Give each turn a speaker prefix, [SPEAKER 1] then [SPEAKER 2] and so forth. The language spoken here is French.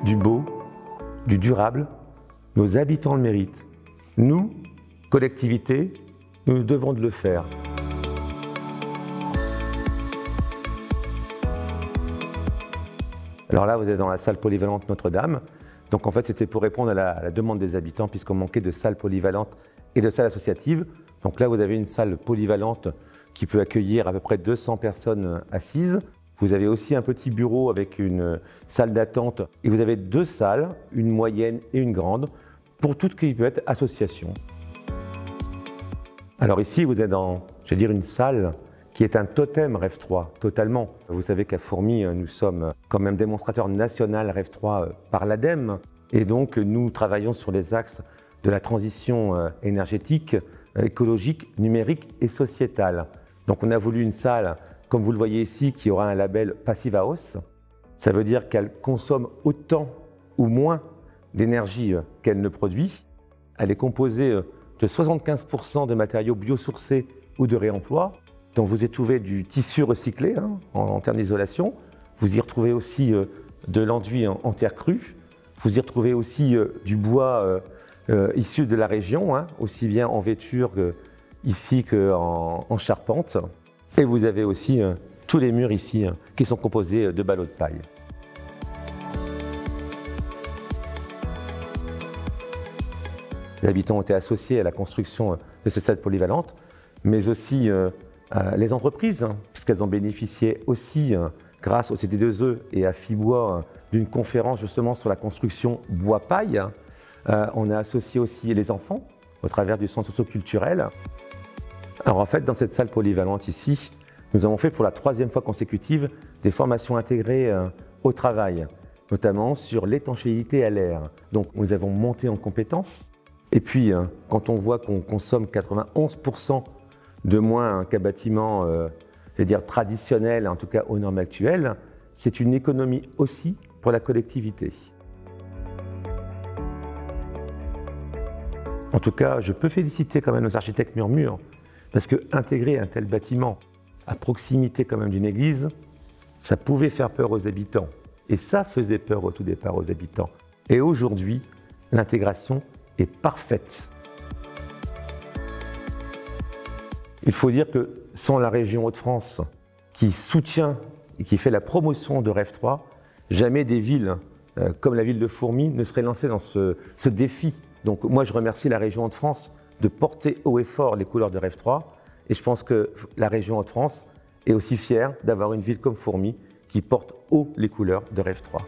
[SPEAKER 1] du beau, du durable, nos habitants le méritent. Nous, collectivité, nous devons de le faire. Alors là, vous êtes dans la salle polyvalente Notre-Dame. Donc en fait, c'était pour répondre à la demande des habitants, puisqu'on manquait de salles polyvalentes et de salles associatives. Donc là, vous avez une salle polyvalente qui peut accueillir à peu près 200 personnes assises. Vous avez aussi un petit bureau avec une salle d'attente. Et vous avez deux salles, une moyenne et une grande, pour tout ce qui peut être association. Alors ici, vous êtes dans, je vais dire, une salle qui est un totem Rêve 3, totalement. Vous savez qu'à Fourmies, nous sommes quand même démonstrateur national Rêve 3 par l'ADEME. Et donc, nous travaillons sur les axes de la transition énergétique, écologique, numérique et sociétale. Donc, on a voulu une salle, comme vous le voyez ici, qui aura un label Passive House. Ça veut dire qu'elle consomme autant ou moins d'énergie qu'elle ne produit. Elle est composée de 75% de matériaux biosourcés ou de réemploi. Donc vous y trouvez du tissu recyclé en termes d'isolation. Vous y retrouvez aussi de l'enduit en terre crue. Vous y retrouvez aussi du bois issu de la région, aussi bien en vêture ici qu'en charpente. Et vous avez aussi tous les murs ici qui sont composés de ballots de paille. Les habitants ont été associés à la construction de ces salles polyvalentes, mais aussi les entreprises, puisqu'elles ont bénéficié aussi, grâce au CD2E et à Fibois, d'une conférence justement sur la construction bois-paille. On a associé aussi les enfants au travers du centre socio-culturel. Alors en fait, dans cette salle polyvalente ici, nous avons fait pour la 3e fois consécutive des formations intégrées au travail, notamment sur l'étanchéité à l'air. Donc nous avons monté en compétences. Et puis, quand on voit qu'on consomme 91% de moins qu'un bâtiment, je vais dire traditionnel, en tout cas aux normes actuelles, c'est une économie aussi pour la collectivité. En tout cas, je peux féliciter quand même nos architectes Murmure, parce que intégrer un tel bâtiment à proximité quand même d'une église, ça pouvait faire peur aux habitants. Et ça faisait peur au tout départ aux habitants. Et aujourd'hui, l'intégration est parfaite. Il faut dire que sans la région Hauts-de-France qui soutient et qui fait la promotion de Rêve 3, jamais des villes comme la ville de Fourmies ne seraient lancées dans ce défi. Donc moi je remercie la région Hauts-de-France de porter haut et fort les couleurs de Rêve 3 et je pense que la région Hauts-de-France est aussi fière d'avoir une ville comme Fourmies qui porte haut les couleurs de Rêve 3.